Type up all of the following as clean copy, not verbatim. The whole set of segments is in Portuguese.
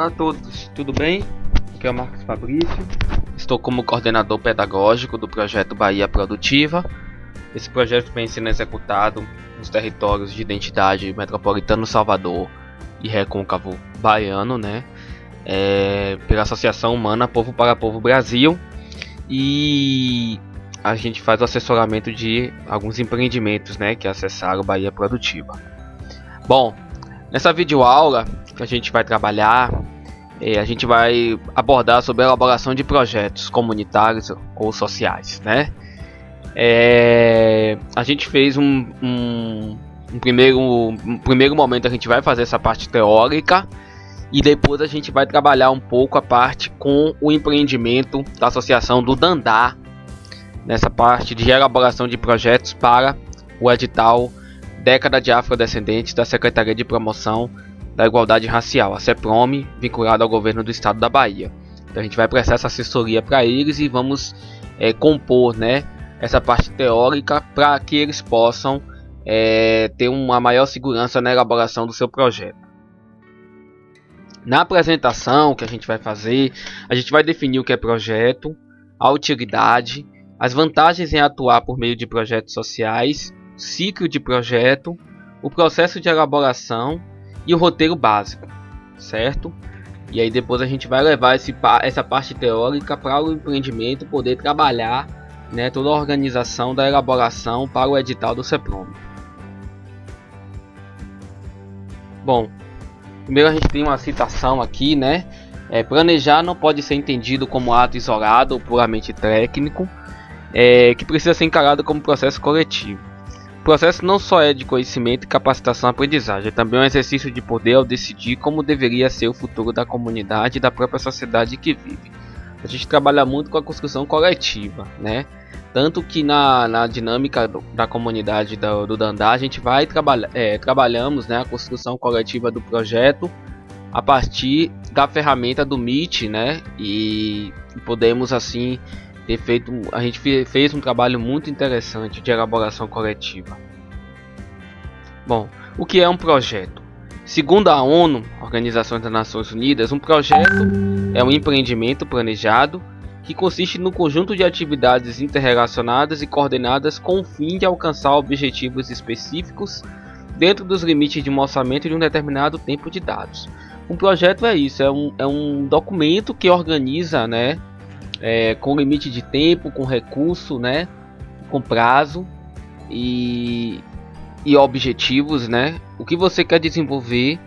Olá a todos, tudo bem? Aqui é o Marcos Fabrício. Estou como coordenador pedagógico do projeto Bahia Produtiva. Esse projeto vem sendo executado nos territórios de identidade metropolitano Salvador e Recôncavo Baiano, pela Associação Humana Povo para Povo Brasil. E a gente faz o assessoramento de alguns empreendimentos, que acessaram Bahia Produtiva. Bom, nessa videoaula que a gente vai trabalhar, a gente vai abordar sobre a elaboração de projetos comunitários ou sociais, A gente fez um primeiro momento, a gente vai fazer essa parte teórica e depois a gente vai trabalhar um pouco a parte com o empreendimento da associação do Dandá, nessa parte de elaboração de projetos para o edital Década de Afrodescendentes da Secretaria de Promoção da Igualdade Racial, a CEPROME, vinculada ao governo do estado da Bahia. Então a gente vai prestar essa assessoria para eles e vamos compor, essa parte teórica para que eles possam ter uma maior segurança na elaboração do seu projeto. Na apresentação que a gente vai fazer, a gente vai definir o que é projeto, a utilidade, as vantagens em atuar por meio de projetos sociais, ciclo de projeto, o processo de elaboração e o roteiro básico, certo? E aí depois a gente vai levar essa parte teórica para o empreendimento poder trabalhar, toda a organização da elaboração para o edital do CEPROME. Bom, primeiro a gente tem uma citação aqui, planejar não pode ser entendido como ato isolado ou puramente técnico, que precisa ser encarado como processo coletivo. O processo não só é de conhecimento, capacitação e aprendizagem, é também um exercício de poder ao decidir como deveria ser o futuro da comunidade e da própria sociedade que vive. A gente trabalha muito com a construção coletiva, tanto que na dinâmica da comunidade do Dandá a gente vai trabalhamos a construção coletiva do projeto a partir da ferramenta do Meet, e podemos assim a gente fez um trabalho muito interessante de elaboração coletiva. Bom, o que é um projeto? Segundo a ONU, Organização das Nações Unidas, um projeto é um empreendimento planejado que consiste no conjunto de atividades interrelacionadas e coordenadas com o fim de alcançar objetivos específicos dentro dos limites de um orçamento de um determinado tempo de dados. Um projeto é isso, é um documento que organiza, com limite de tempo, com recurso, com prazo e objetivos, o que você quer desenvolver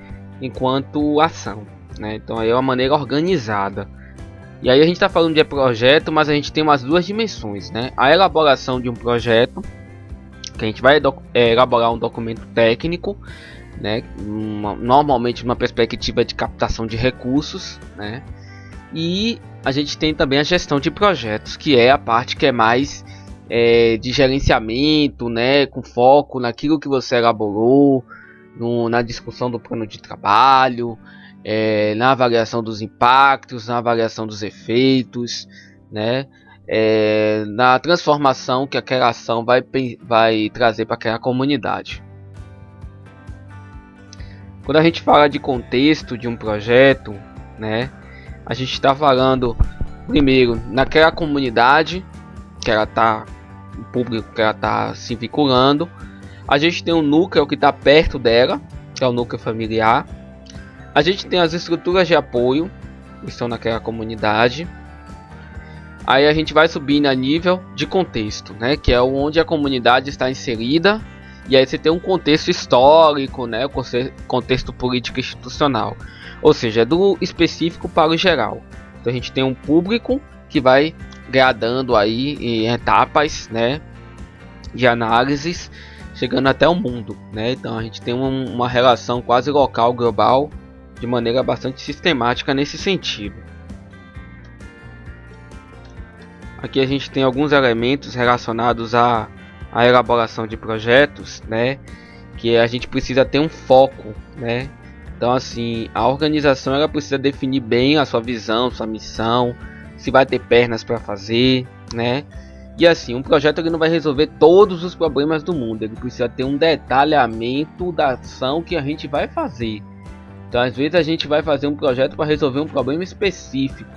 enquanto ação, Então aí é uma maneira organizada. E aí a gente está falando de projeto, mas a gente tem umas duas dimensões, A elaboração de um projeto, que a gente vai elaborar um documento técnico, normalmente numa perspectiva de captação de recursos, E a gente tem também a gestão de projetos, que é a parte que é mais de gerenciamento, com foco naquilo que você elaborou, na discussão do plano de trabalho, na avaliação dos impactos, na avaliação dos efeitos, na transformação que aquela ação vai trazer para aquela comunidade. Quando a gente fala de contexto de um projeto, a gente está falando primeiro naquela comunidade que ela está, o público que ela está se vinculando. A gente tem um núcleo que está perto dela, que é o núcleo familiar. A gente tem as estruturas de apoio que estão naquela comunidade. Aí a gente vai subindo a nível de contexto, que é onde a comunidade está inserida. E aí você tem um contexto histórico, o contexto político institucional. Ou seja, é do específico para o geral. Então a gente tem um público que vai gradando aí em etapas, de análises, chegando até o mundo, Então a gente tem uma relação quase local, global, de maneira bastante sistemática nesse sentido. Aqui a gente tem alguns elementos relacionados à elaboração de projetos, que a gente precisa ter um foco, Então assim, a organização ela precisa definir bem a sua visão, sua missão, se vai ter pernas para fazer, E assim, um projeto ele não vai resolver todos os problemas do mundo, ele precisa ter um detalhamento da ação que a gente vai fazer. Então às vezes a gente vai fazer um projeto para resolver um problema específico.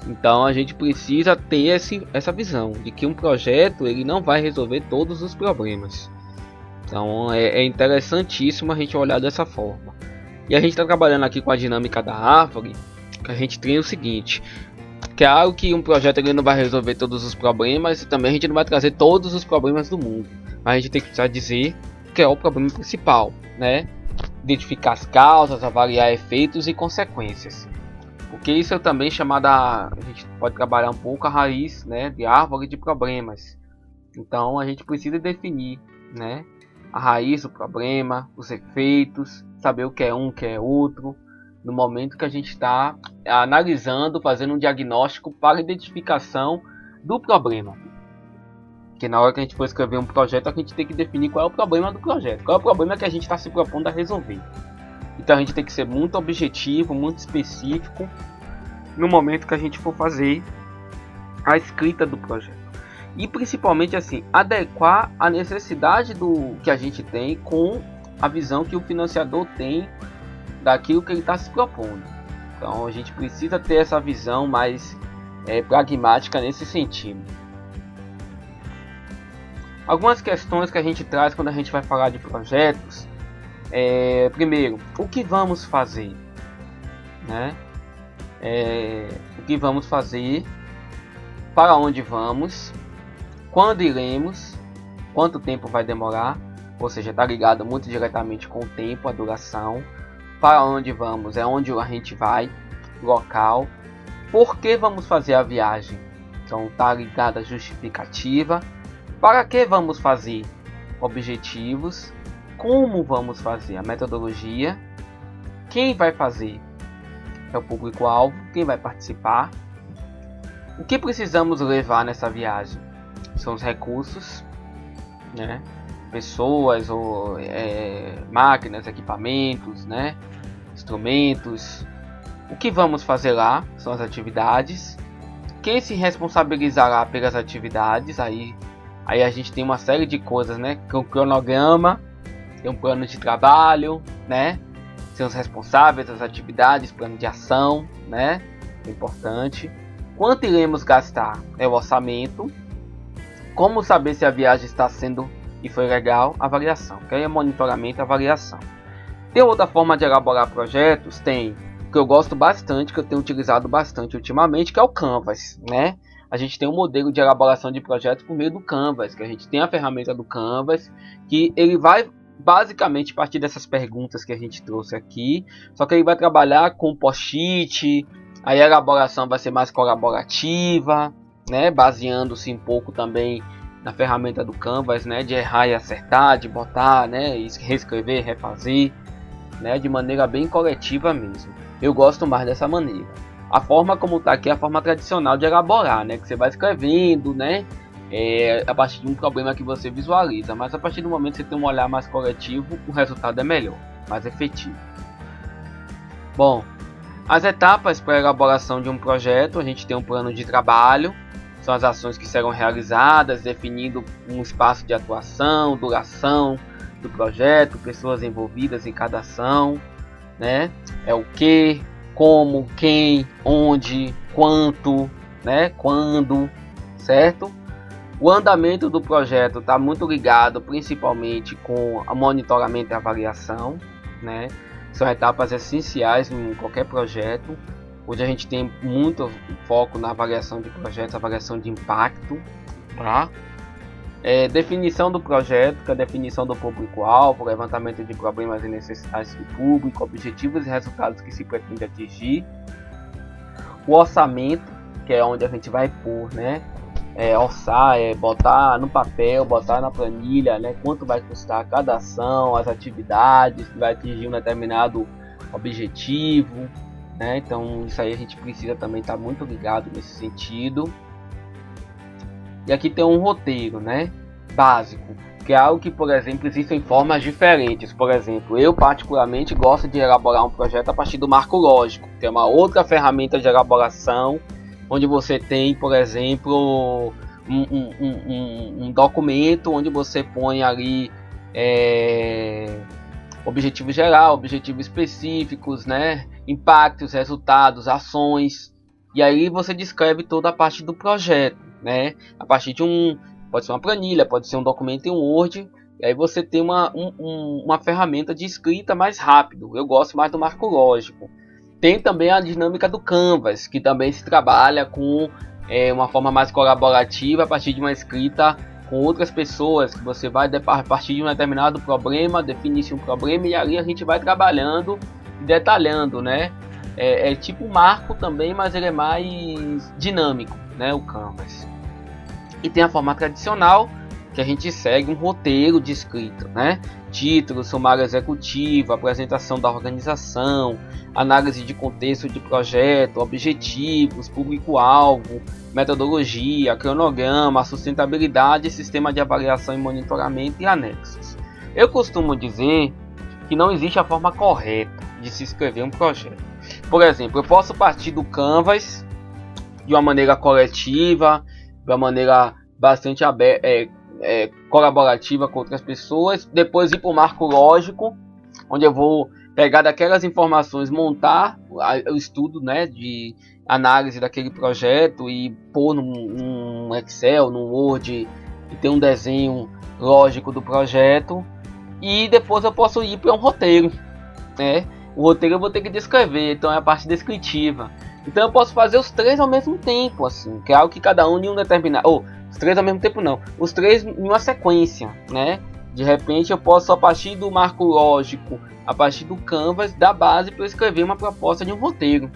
Então a gente precisa ter essa visão de que um projeto ele não vai resolver todos os problemas. Então é interessantíssimo a gente olhar dessa forma. E a gente está trabalhando aqui com a dinâmica da árvore, que a gente tem o seguinte: claro que um projeto ele não vai resolver todos os problemas, e também a gente não vai trazer todos os problemas do mundo. Mas a gente tem que precisar dizer que é o problema principal, né? Identificar as causas, avaliar efeitos e consequências. Porque isso é também chamado, a gente pode trabalhar um pouco a raiz, né, de árvore de problemas. Então a gente precisa definir, né, a raiz do problema, os efeitos, saber o que é um, o que é outro, no momento que a gente está analisando, fazendo um diagnóstico para a identificação do problema. Porque na hora que a gente for escrever um projeto, a gente tem que definir qual é o problema do projeto, qual é o problema que a gente está se propondo a resolver. Então a gente tem que ser muito objetivo, muito específico no momento que a gente for fazer a escrita do projeto. E principalmente assim, adequar a necessidade do que a gente tem com a visão que o financiador tem daquilo que ele está se propondo. Então a gente precisa ter essa visão mais pragmática nesse sentido. Algumas questões que a gente traz quando a gente vai falar de projetos. Primeiro, o que vamos fazer, né? O que vamos fazer, para onde vamos, quando iremos, quanto tempo vai demorar, ou seja, está ligado muito diretamente com o tempo, a duração. Para onde vamos, é onde a gente vai, local. Por que vamos fazer a viagem? Então está ligado à justificativa. Para que vamos fazer? Objetivos. Como vamos fazer? A metodologia. Quem vai fazer? É o público-alvo. Quem vai participar? O que precisamos levar nessa viagem? São os recursos, né? Pessoas, ou máquinas, equipamentos, né? Instrumentos. O que vamos fazer lá? São as atividades. Quem se responsabilizará pelas atividades? Aí a gente tem uma série de coisas, né? Com cronograma, tem um plano de trabalho, né? São os responsáveis das atividades, plano de ação, né? É importante. Quanto iremos gastar? É o orçamento. Como saber se a viagem está sendo e foi legal? Avaliação. Que aí é monitoramento e avaliação. Tem outra forma de elaborar projetos? Tem. Que eu gosto bastante, que eu tenho utilizado bastante ultimamente, que é o Canvas, né? A gente tem um modelo de elaboração de projetos por meio do Canvas, que a gente tem a ferramenta do Canvas, que ele vai basicamente partir dessas perguntas que a gente trouxe aqui, só que ele vai trabalhar com post-it, aí a elaboração vai ser mais colaborativa, né? Baseando-se um pouco também na ferramenta do Canvas, né? De errar e acertar, de botar, né? E reescrever, refazer, né? De maneira bem coletiva mesmo. Eu gosto mais dessa maneira. A forma como está aqui é a forma tradicional de elaborar, né? Que você vai escrevendo, né? A partir de um problema que você visualiza. Mas a partir do momento que você tem um olhar mais coletivo, o resultado é melhor, mais efetivo. Bom, as etapas para a elaboração de um projeto: a gente tem um plano de trabalho, são as ações que serão realizadas, definindo um espaço de atuação, duração do projeto, pessoas envolvidas em cada ação, né? É o que, como, quem, onde, quanto, né? Quando, certo? O andamento do projeto está muito ligado principalmente com o monitoramento e avaliação, né? São etapas essenciais em qualquer projeto. Hoje a gente tem muito foco na avaliação de projetos, avaliação de impacto, tá? Definição do projeto, que é a definição do público-alvo, levantamento de problemas e necessidades do público, objetivos e resultados que se pretende atingir. O orçamento, que é onde a gente vai pôr, né? Orçar, botar no papel, botar na planilha, né? Quanto vai custar cada ação, as atividades, que vai atingir um determinado objetivo, né? Então isso aí a gente precisa também estar muito ligado nesse sentido. E aqui tem um roteiro, né, básico, que é algo que, por exemplo, existem formas diferentes. Por exemplo, eu particularmente gosto de elaborar um projeto a partir do marco lógico, que é uma outra ferramenta de elaboração, onde você tem, por exemplo, um documento onde você põe ali objetivo geral, objetivos específicos, né? Impactos, resultados, ações. E aí você descreve toda a parte do projeto, né? A partir de pode ser uma planilha, pode ser um documento em Word. E aí você tem uma ferramenta de escrita mais rápido. Eu gosto mais do marco lógico. Tem também a dinâmica do Canvas, que também se trabalha com uma forma mais colaborativa a partir de uma escrita com outras pessoas, que você vai a partir de um determinado problema, define um problema e ali a gente vai trabalhando e detalhando, né? É tipo marco também, mas ele é mais dinâmico, né? O Canvas. E tem a forma tradicional, que a gente segue um roteiro de escrita, né? Título, sumário executivo, apresentação da organização, análise de contexto de projeto, objetivos, público-alvo, metodologia, cronograma, sustentabilidade, sistema de avaliação e monitoramento e anexos. Eu costumo dizer que não existe a forma correta de se escrever um projeto. Por exemplo, eu posso partir do Canvas de uma maneira coletiva, de uma maneira bastante colaborativa com outras pessoas, depois ir para o marco lógico, onde eu vou pegar daquelas informações, montar o estudo, né, de análise daquele projeto e pôr num Excel, num Word, e ter um desenho lógico do projeto, e depois eu posso ir para um roteiro, né? O roteiro eu vou ter que descrever, então é a parte descritiva. Então eu posso fazer os três ao mesmo tempo, assim, que é algo que cada um em um determinado... os três ao mesmo tempo não, os três em uma sequência, né? De repente eu posso, a partir do marco lógico, a partir do Canvas, dar base para escrever uma proposta de um roteiro.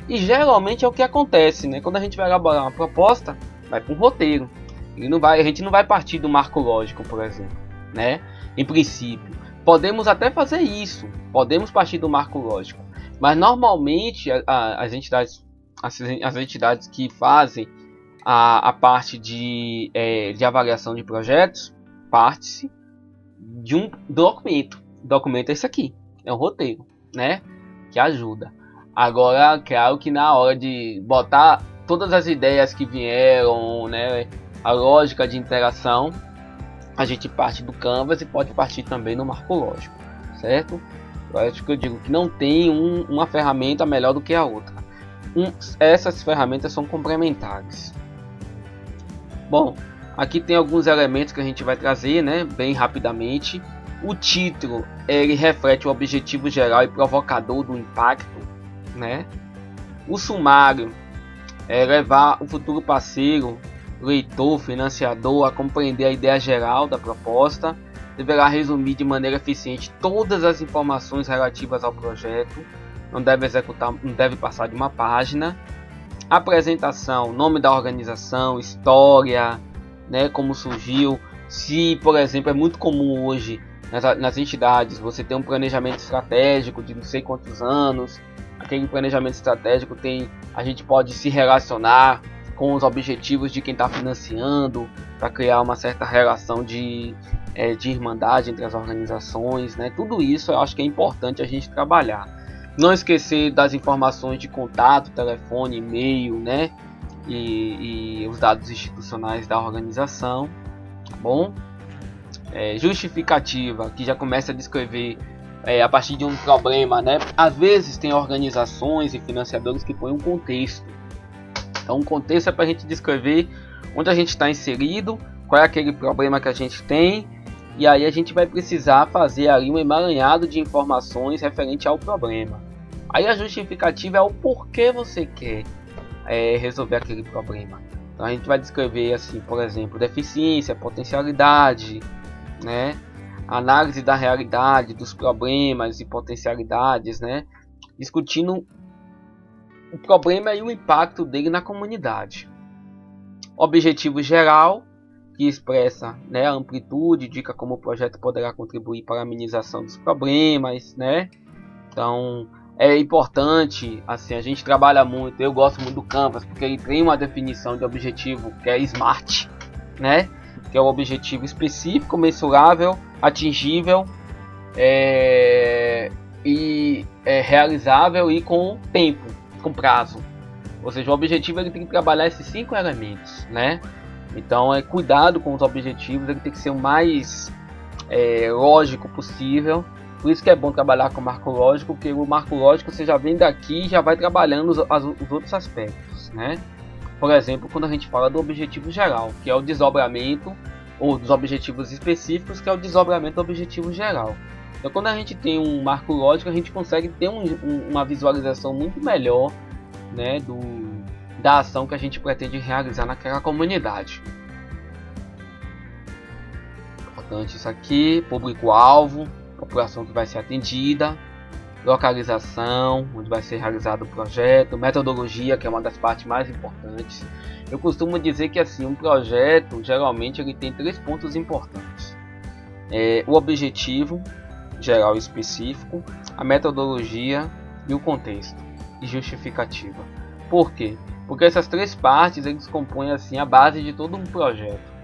E geralmente é o que acontece, né? Quando a gente vai elaborar uma proposta, vai para um roteiro. A gente não vai partir do marco lógico, por exemplo, né? Em princípio. Podemos até fazer isso, podemos partir do marco lógico. Mas normalmente as entidades que fazem a parte de avaliação de projetos, parte-se de um documento. O documento é esse aqui, é um roteiro, né? Que ajuda. Agora, claro que na hora de botar todas as ideias que vieram, né? A lógica de interação, a gente parte do Canvas e pode partir também no marco lógico, certo? Eu acho que eu digo que não tem uma ferramenta melhor do que a outra. Essas ferramentas são complementares. Bom, aqui tem alguns elementos que a gente vai trazer, né, bem rapidamente. O título, ele reflete o objetivo geral e provocador do impacto, né? O sumário é levar o futuro parceiro, leitor, financiador a compreender a ideia geral da proposta. Deverá resumir de maneira eficiente todas as informações relativas ao projeto. Não deve passar de uma página. Apresentação, nome da organização, história, né, como surgiu. Se, por exemplo, é muito comum hoje nas entidades você ter um planejamento estratégico de não sei quantos anos. Aquele planejamento estratégico a gente pode se relacionar com os objetivos de quem está financiando para criar uma certa relação de irmandade entre as organizações, né? Tudo isso eu acho que é importante a gente trabalhar. Não esquecer das informações de contato, telefone, e-mail, né? E os dados institucionais da organização, tá bom? Justificativa, que já começa a descrever a partir de um problema, né? Às vezes tem organizações e financiadores que põem um contexto. Então o contexto é para a gente descrever onde a gente está inserido, qual é aquele problema que a gente tem, e aí a gente vai precisar fazer ali um emaranhado de informações referente ao problema. Aí a justificativa é o porquê você quer resolver aquele problema. Então a gente vai descrever assim, por exemplo, deficiência, potencialidade, né? Análise da realidade, dos problemas e potencialidades, né? Discutindo o problema e o impacto dele na comunidade. Objetivo geral, que expressa, né, a amplitude, indica como o projeto poderá contribuir para a amenização dos problemas, né? Então é importante, assim, a gente trabalha muito, eu gosto muito do Canvas, porque ele tem uma definição de objetivo que é SMART, né? Que é o objetivo específico, mensurável, atingível e realizável e com tempo, com prazo. Ou seja, o objetivo ele tem que trabalhar esses 5 elementos, né? Então cuidado com os objetivos, ele tem que ser o mais lógico possível, Por isso que é bom trabalhar com marco lógico, porque o marco lógico você já vem daqui e já vai trabalhando os outros aspectos, né? Por exemplo, quando a gente fala do objetivo geral, que é o desdobramento, ou dos objetivos específicos, que é o desdobramento do objetivo geral. Então, quando a gente tem um marco lógico, a gente consegue ter uma visualização muito melhor, né, da ação que a gente pretende realizar naquela comunidade. Importante isso aqui: público-alvo, população que vai ser atendida, localização, onde vai ser realizado o projeto, metodologia, que é uma das partes mais importantes. Eu costumo dizer que assim, um projeto, geralmente, ele tem 3 pontos importantes: o objetivo geral e específico, a metodologia e o contexto e justificativa. Por quê? Porque essas 3 partes, eles compõem assim a base de todo um projeto.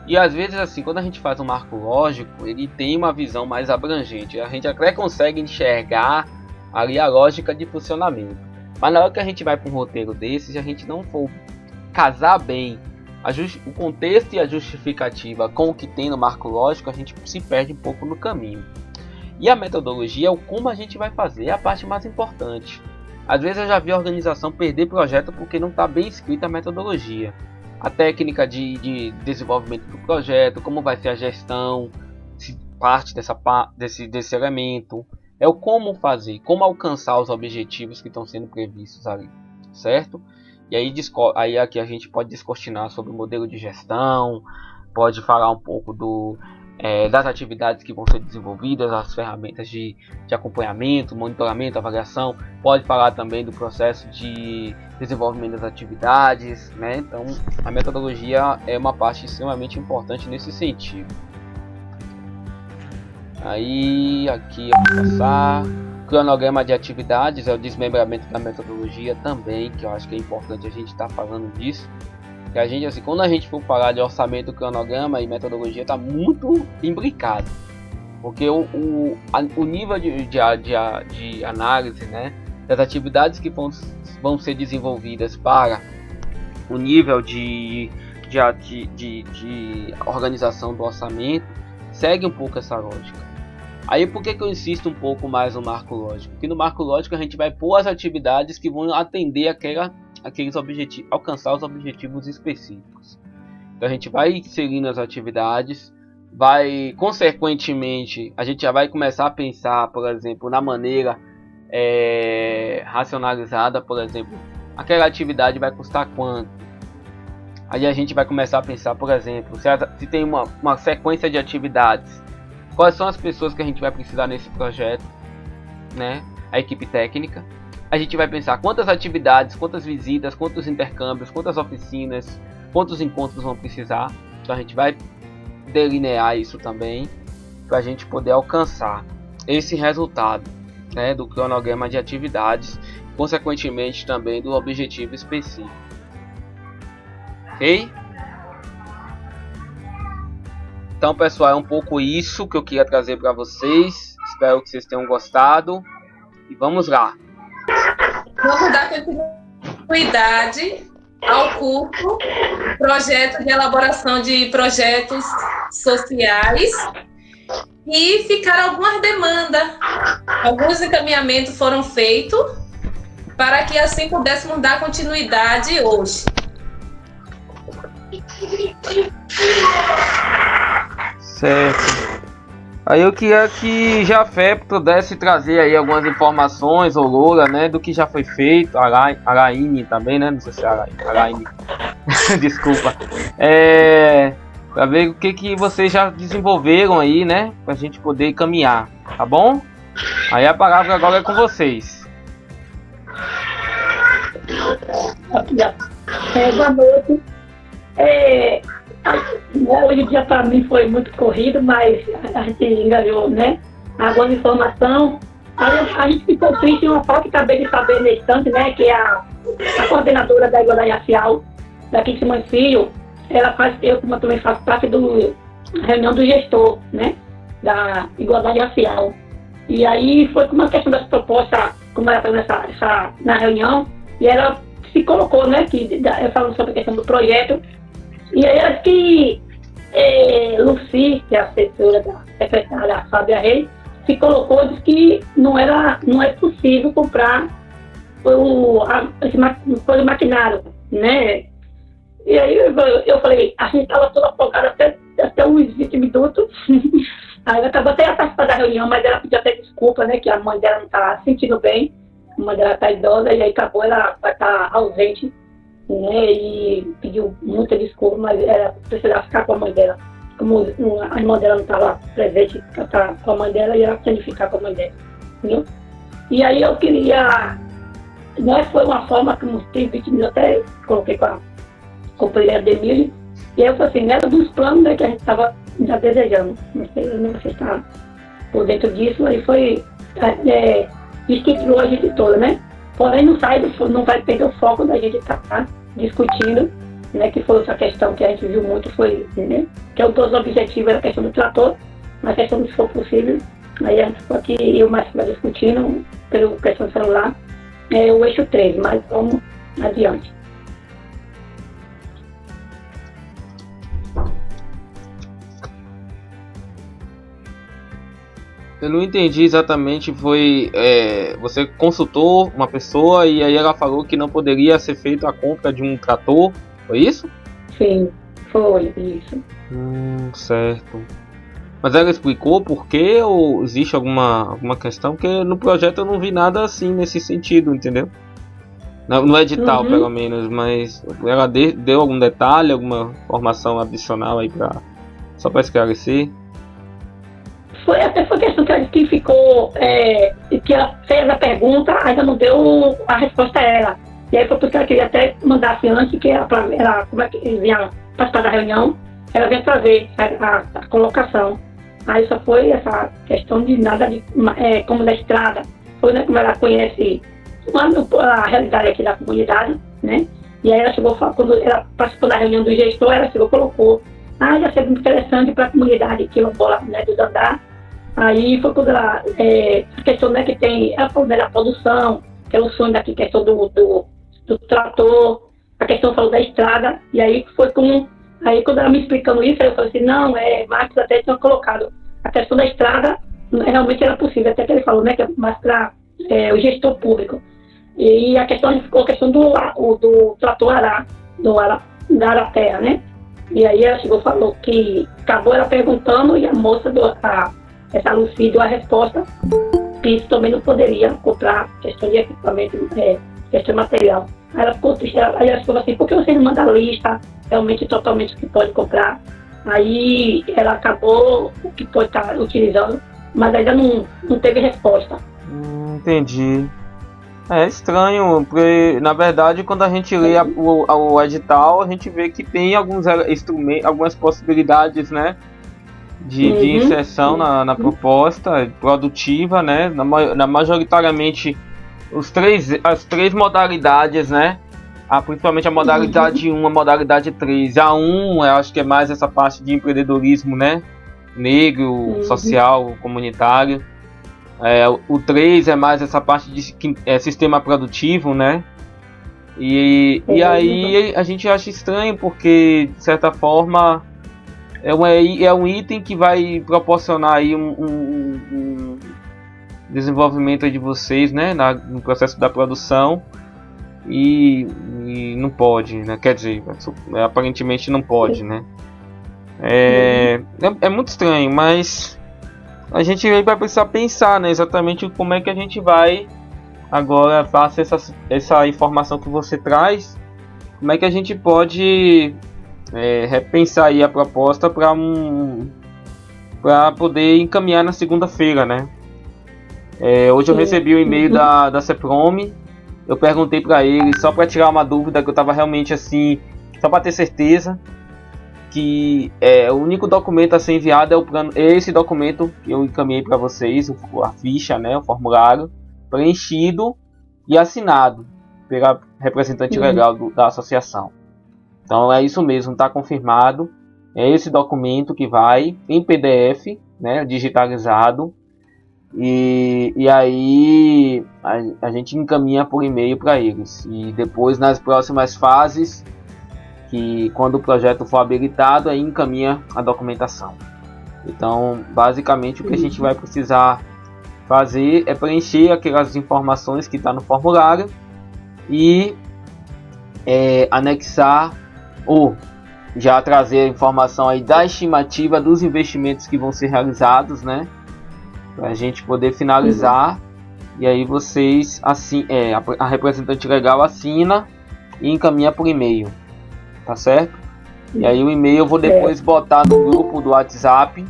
E às vezes, assim, quando a gente faz um marco lógico, ele tem uma visão mais abrangente. A gente até consegue enxergar ali a lógica de funcionamento. Mas na hora que a gente vai para um roteiro desses, se a gente não for casar bem o contexto e a justificativa com o que tem no marco lógico, a gente se perde um pouco no caminho. E a metodologia é o como a gente vai fazer, é a parte mais importante. Às vezes eu já vi a organização perder projeto porque não está bem escrita a metodologia. A técnica de desenvolvimento do projeto, como vai ser a gestão, se parte desse elemento, é o como fazer, como alcançar os objetivos que estão sendo previstos ali, certo? E aí aqui a gente pode descortinar sobre o modelo de gestão, pode falar um pouco das atividades que vão ser desenvolvidas, as ferramentas de acompanhamento, monitoramento, avaliação. Pode falar também do processo de desenvolvimento das atividades, né? Então a metodologia é uma parte extremamente importante nesse sentido. Aí aqui eu vou passar cronograma de atividades, é o desmembramento da metodologia também, que eu acho que é importante a gente estar falando disso. Que a gente, assim, quando a gente for falar de orçamento, cronograma e metodologia, está muito imbricado, porque o nível de análise, né, das atividades que vão ser desenvolvidas para o nível de organização do orçamento segue um pouco essa lógica. Aí por que eu insisto um pouco mais no marco lógico? Porque no marco lógico a gente vai pôr as atividades que vão atender aqueles objetivos, alcançar os objetivos específicos. Então a gente vai inserindo as atividades, consequentemente, a gente já vai começar a pensar, por exemplo, na maneira racionalizada. Por exemplo, aquela atividade vai custar quanto? Aí a gente vai começar a pensar, por exemplo, se tem uma sequência de atividades, quais são as pessoas que a gente vai precisar nesse projeto, né? A equipe técnica. A gente vai pensar quantas atividades, quantas visitas, quantos intercâmbios, quantas oficinas, quantos encontros vão precisar. Então a gente vai delinear isso também para a gente poder alcançar esse resultado, né, do cronograma de atividades, consequentemente também do objetivo específico. Ok? Então, pessoal, é um pouco isso que eu queria trazer para vocês. Espero que vocês tenham gostado. E vamos lá. Vamos dar continuidade ao curso Projeto de Elaboração de Projetos Sociais. E ficaram algumas demandas. Alguns encaminhamentos foram feitos para que assim pudéssemos dar continuidade hoje. Certo. Aí eu queria que Jafé pudesse trazer aí algumas informações, ou Loura, né, do que já foi feito, Araine também, né, não sei se é Araine, desculpa, para ver o que vocês já desenvolveram aí, né, pra gente poder caminhar, tá bom? Aí a palavra agora é com vocês. Boa noite. Hoje o dia para mim foi muito corrido, mas a gente engajou, né? Alguma informação. A gente ficou triste em uma foto que acabei de saber nesse instante, né? Que a coordenadora da Igualdade Racial daqui de Simões Filho, eu também faço parte da reunião do gestor, né? Da Igualdade Racial. E aí foi uma questão das propostas, como ela fez na reunião, e ela se colocou, né? Falando sobre a questão do projeto. E aí acho que Lucy, que é a assessora da secretária Fábia Reis, se colocou, disse que não é possível comprar esse maquinário, né? E aí eu falei, a gente estava toda afogada até uns 20 minutos. Aí ela acabou até participando da reunião, mas ela pediu até desculpa, né? Que a mãe dela não estava se sentindo bem, a mãe dela está idosa, e aí acabou, ela vai estar ausente, né? E pediu muita desculpa, mas ela precisava ficar com a mãe dela. Como a irmã dela não estava presente, ela estava com a mãe dela e ela tinha de ficar com a mãe dela, entendeu? E aí eu queria, né? Foi uma forma que uns 20 minutos até coloquei com a companheira de Emílio, e aí eu falei assim, era dos planos, né, que a gente estava já desejando. Não sei se você está por dentro disso, aí foi esqueceu a gente toda, né? Porém não vai perder o foco da gente estar discutindo, né? Que foi essa questão que a gente viu muito, foi, né? Que é um dos objetivos, era a questão do trator, mas a questão se for possível, aí a gente ficou aqui, eu mais discutindo, pela questão do celular, o eixo 3, mas vamos adiante. Eu não entendi exatamente, você consultou uma pessoa e aí ela falou que não poderia ser feita a compra de um trator, foi isso? Sim, foi isso. Certo. Mas ela explicou por quê ou existe alguma questão? Porque no projeto eu não vi nada assim nesse sentido, entendeu? No edital, pelo menos, mas ela deu algum detalhe, alguma informação adicional aí só para esclarecer? Até foi questão que ela disse que ficou, que ela fez a pergunta, ainda não deu a resposta a ela. E aí foi porque ela queria até mandar assim antes, que ela como é que vinha participar da reunião, ela veio trazer a colocação. Aí só foi essa questão de nada de como da estrada, foi, né, como ela conhece a realidade aqui da comunidade, né? E aí ela chegou, quando ela participou da reunião do gestor, ela chegou e colocou, já seria muito interessante para a comunidade quilombola, né, do Dandá. Aí foi quando ela, a questão, né, que tem, ela falou da produção, que é o sonho daqui, questão do trator, a questão falou da estrada, e aí foi aí quando ela me explicando isso, eu falei assim, não, Marcos até tinha colocado, a questão da estrada realmente era possível, até que ele falou, né, que é mais para o gestor público. E a questão ficou a questão do trator da Araterra, né? E aí ela chegou e falou que acabou ela perguntando e a moça essa Lucy deu a resposta que isso também não poderia comprar questão de equipamento, questão de material. Aí ela ficou triste, aí ela falou assim, por que você não manda a lista realmente totalmente que pode comprar? Aí ela acabou o que pode estar utilizando, mas ainda não teve resposta. Entendi. É estranho, porque na verdade quando a gente lê o edital, a gente vê que tem alguns instrumentos, algumas possibilidades, né, de inserção na proposta produtiva, né, majoritariamente as três modalidades, né, principalmente a modalidade 1, a modalidade 3. A 1, eu acho que é mais essa parte de empreendedorismo, né, negro, social, comunitário. O 3 é mais essa parte de sistema produtivo, né? E aí a gente acha estranho porque, de certa forma, é um item que vai proporcionar aí um desenvolvimento aí de vocês, né? No processo da produção e não pode, né? Quer dizer, aparentemente não pode, né? É muito estranho, mas a gente vai precisar pensar, né, exatamente como é que a gente vai agora, face essa informação que você traz, como é que a gente pode repensar aí a proposta para poder encaminhar na segunda-feira, né? Hoje eu recebi o e-mail da CEPROM, eu perguntei para ele só para tirar uma dúvida que eu estava realmente assim, só para ter certeza que o único documento a ser enviado é o plano, esse documento que eu encaminhei para vocês, a ficha, né, o formulário, preenchido e assinado pela representante legal da associação. Então é isso mesmo, está confirmado. É esse documento que vai em PDF, né, digitalizado, e aí a gente encaminha por e-mail para eles. E depois, nas próximas fases, que quando o projeto for habilitado, aí encaminha a documentação. Então, basicamente, o que a gente vai precisar fazer é preencher aquelas informações que está no formulário e anexar ou já trazer a informação aí da estimativa dos investimentos que vão ser realizados, né? Para a gente poder finalizar. E aí vocês, assim, a representante legal assina e encaminha por e-mail, tá certo? E aí o e-mail eu vou depois botar no grupo do WhatsApp,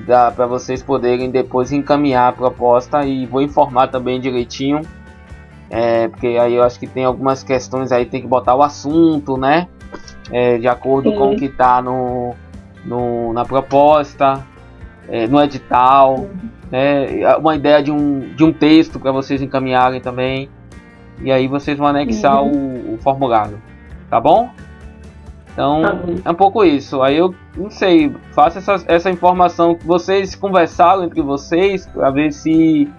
para vocês poderem depois encaminhar a proposta, e vou informar também direitinho, porque aí eu acho que tem algumas questões aí, tem que botar o assunto, né? De acordo com o que está na proposta, no edital, né? Uma ideia de um texto para vocês encaminharem também, e aí vocês vão anexar o formulário, tá bom? Então é um pouco isso. Aí eu não sei, faça essa informação que vocês conversaram entre vocês para ver se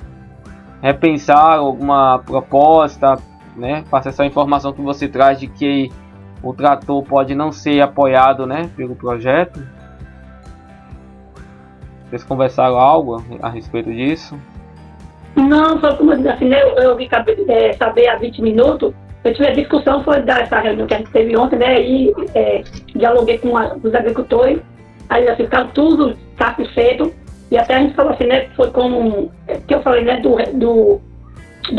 repensaram alguma proposta, né? Faça essa informação que você traz de que o trator pode não ser apoiado, né, pelo projeto. Vocês conversaram algo a respeito disso? Não, só como eu disse assim, né, eu vi saber há 20 minutos. Eu tive a discussão, foi dessa reunião que a gente teve ontem, né, e dialoguei com os agricultores, aí assim, ficaram tudo satisfeito, e até a gente falou assim, né, foi como, que eu falei, né, do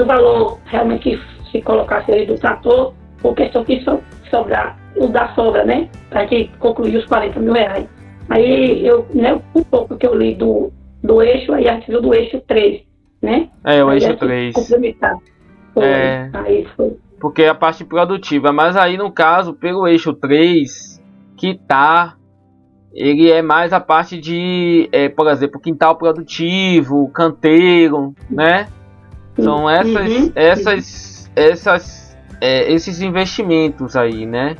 valor realmente que se colocasse aí do trator, por questão que sobrar, o da sobra, né, pra gente concluir os 40 mil reais. Aí eu, né, um pouco que eu li do eixo, aí a gente viu do eixo 3, né? O eixo 3. Complementar. Aí foi. Porque é a parte produtiva, mas aí no caso, pelo eixo 3, ele é mais a parte de, por exemplo, quintal produtivo, canteiro, né? São esses investimentos aí, né?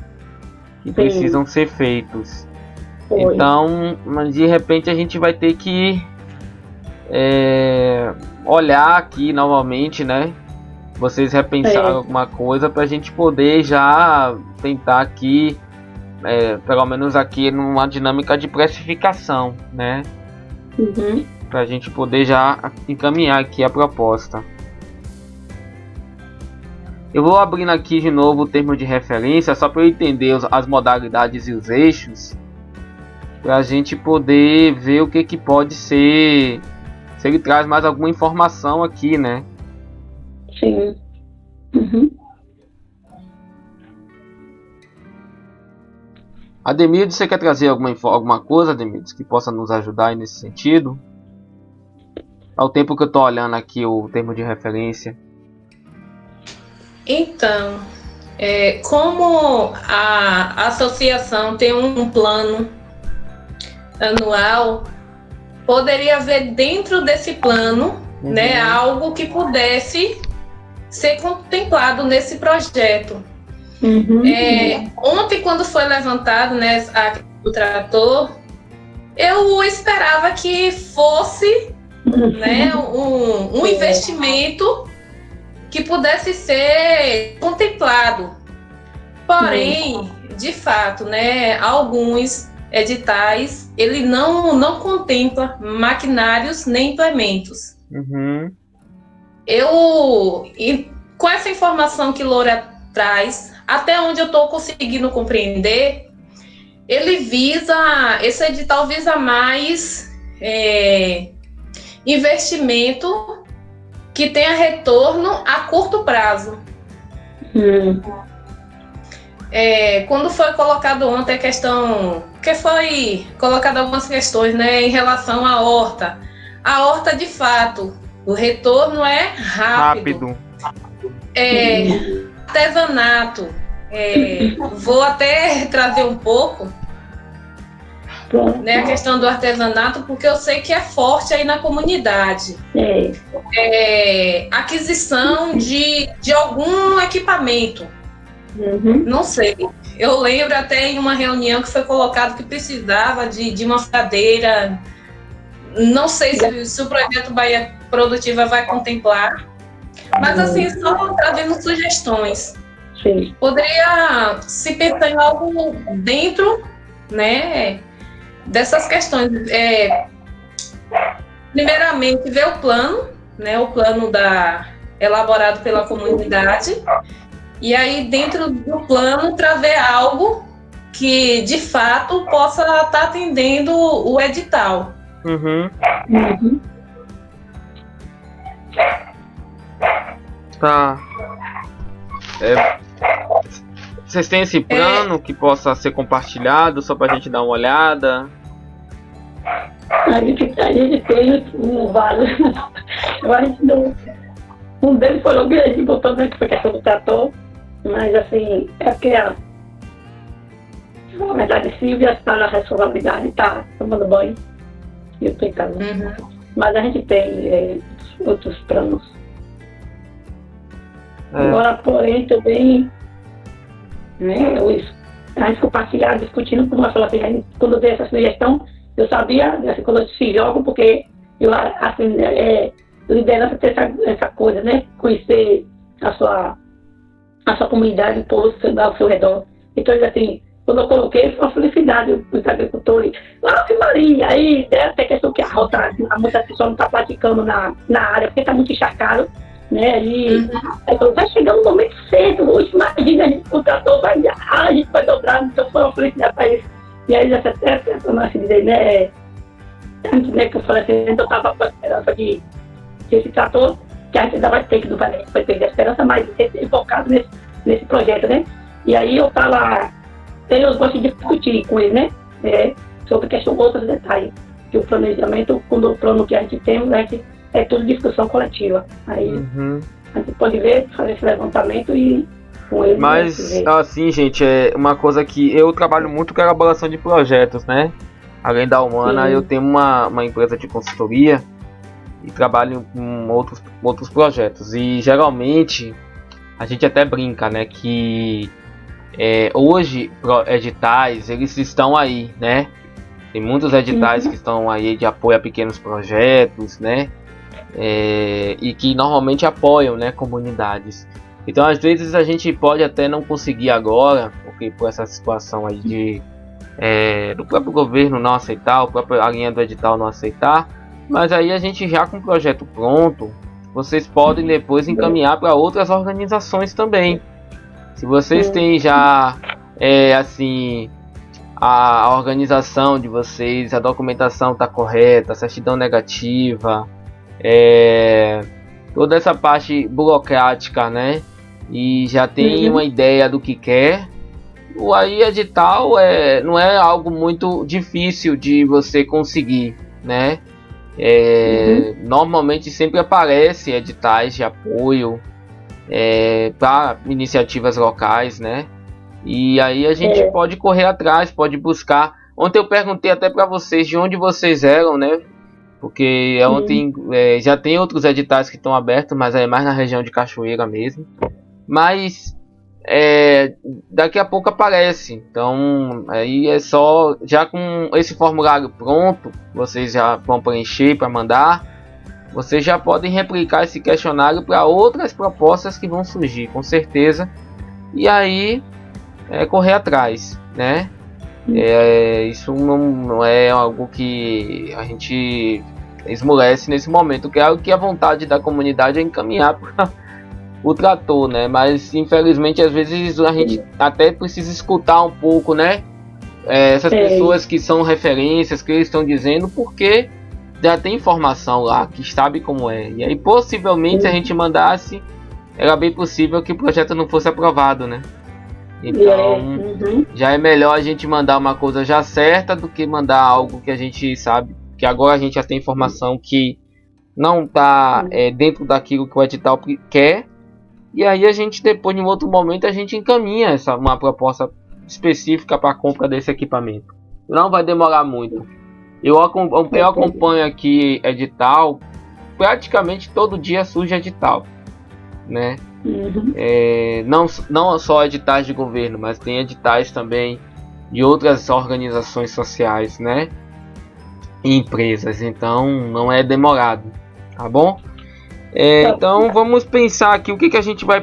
Que precisam ser feitos. Então, mas de repente a gente vai ter que olhar aqui novamente, né? Vocês repensaram alguma coisa para a gente poder já tentar aqui, pelo menos aqui numa dinâmica de precificação, né? Para a gente poder já encaminhar aqui a proposta. Eu vou abrindo aqui de novo o termo de referência, só para eu entender as modalidades e os eixos, para a gente poder ver o que pode ser, se ele traz mais alguma informação aqui, né? Sim. Ademildes, você quer trazer alguma coisa, Ademildes, que possa nos ajudar aí nesse sentido? Ao tempo que eu estou olhando aqui o termo de referência. Então, como a associação tem um plano anual, poderia haver dentro desse plano, né, algo que pudesse ser contemplado nesse projeto. Ontem, quando foi levantado, né, o trator, eu esperava que fosse, né, um investimento que pudesse ser contemplado. Porém, de fato, né, alguns editais, ele não contempla maquinários nem implementos. Com essa informação que Loura traz, até onde eu estou conseguindo compreender, esse edital visa mais investimento que tenha retorno a curto prazo. Quando foi colocado ontem a questão, que foi colocado algumas questões, né, em relação à horta. A horta, de fato, o retorno é rápido. Artesanato. Vou até trazer um pouco, né, a questão do artesanato, porque eu sei que é forte aí na comunidade. Aquisição de algum equipamento. Não sei. Eu lembro até em uma reunião que foi colocado que precisava de uma cadeira. Não sei se o projeto Bahia Produtiva vai contemplar, mas assim, só trazendo sugestões. Poderia se pensar em algo dentro, né, dessas questões. primeiramente ver o plano, né? O plano elaborado pela comunidade. E aí, dentro do plano, trazer algo que, de fato, possa estar atendendo o edital. Uhum. Tá. Vocês têm esse plano que possa ser compartilhado só pra gente dar uma olhada? A gente tem vários. A gente não. Um deles foi o que a gente botou, né, que foi questão do trator, mas assim, é porque na verdade Silvia está na responsabilidade, está tomando banho e eu estou em casa. Mas a gente tem outros planos. Agora, porém, também, né, a gente compartilhar, discutindo, como eu falei, quando eu dei essa sugestão, eu sabia, assim, quando eu se jogo, porque eu, assim, liderança ter essa coisa, né? Conhecer a sua comunidade, o povo ao seu redor. Então, assim, quando eu coloquei, foi uma felicidade para os agricultores. Maria, aí até questão que muita pessoa não está praticando na área, porque está muito encharcado, né? Aí vai chegar um momento certo, hoje, imagina, a gente contratou, a gente vai dobrar, então foi uma felicidade para isso. E aí, essa dizer, né? Antes, né, que eu falei assim, eu estava com a esperança de esse trator, que a gente ainda vai ter que não vai perder a esperança, mas focado nesse projeto, né? E aí eu gosto de discutir com ele, né? Sobre questão outros detalhes. Que o planejamento, quando o plano que a gente tem, é tudo discussão coletiva. Aí a gente pode ver, fazer esse levantamento e com ele. Mas, assim, gente, é uma coisa que eu trabalho muito com a elaboração de projetos, né? Além da Humana, eu tenho uma empresa de consultoria e trabalho com outros projetos. E geralmente a gente até brinca, né, que hoje editais, eles estão aí, né? Tem muitos editais que estão aí de apoio a pequenos projetos, né? E que normalmente apoiam, né, comunidades. Então, às vezes a gente pode até não conseguir agora, porque por essa situação aí do próprio governo não aceitar, a linha do edital não aceitar. Mas aí a gente já com o projeto pronto, vocês podem depois encaminhar para outras organizações também. Se vocês têm já, assim, a organização de vocês, a documentação está correta, a certidão negativa, toda essa parte burocrática, né? E já tem uma ideia do que quer, aí edital não é algo muito difícil de você conseguir, né? Normalmente sempre aparece editais de apoio para iniciativas locais, né? E aí a gente pode correr atrás, pode buscar. Ontem eu perguntei até para vocês de onde vocês eram, né? Porque ontem já tem outros editais que estão abertos, mas é mais na região de Cachoeira mesmo. Mas daqui a pouco aparece. Então aí é só, já com esse formulário pronto, vocês já vão preencher para mandar. Vocês já podem replicar esse questionário para outras propostas que vão surgir, com certeza. E aí correr atrás, né? Isso não é algo que a gente esmorece nesse momento, que é algo que a vontade da comunidade é encaminhar para o trator, né? Mas infelizmente às vezes a gente até precisa escutar um pouco, né? Essas pessoas que são referências, que eles estão dizendo, porque já tem informação lá, que sabe como é. E aí possivelmente se a gente mandasse, era bem possível que o projeto não fosse aprovado, né? Então já é melhor a gente mandar uma coisa já certa do que mandar algo que a gente sabe, que agora a gente já tem informação que não está dentro daquilo que o edital quer. E aí a gente depois, em outro momento, a gente encaminha uma proposta específica para a compra desse equipamento. Não vai demorar muito. Eu acompanho aqui edital, praticamente todo dia surge edital, né? Não só editais de governo, mas tem editais também de outras organizações sociais, né? E empresas, então não é demorado, tá bom? Então vamos pensar aqui o que a gente vai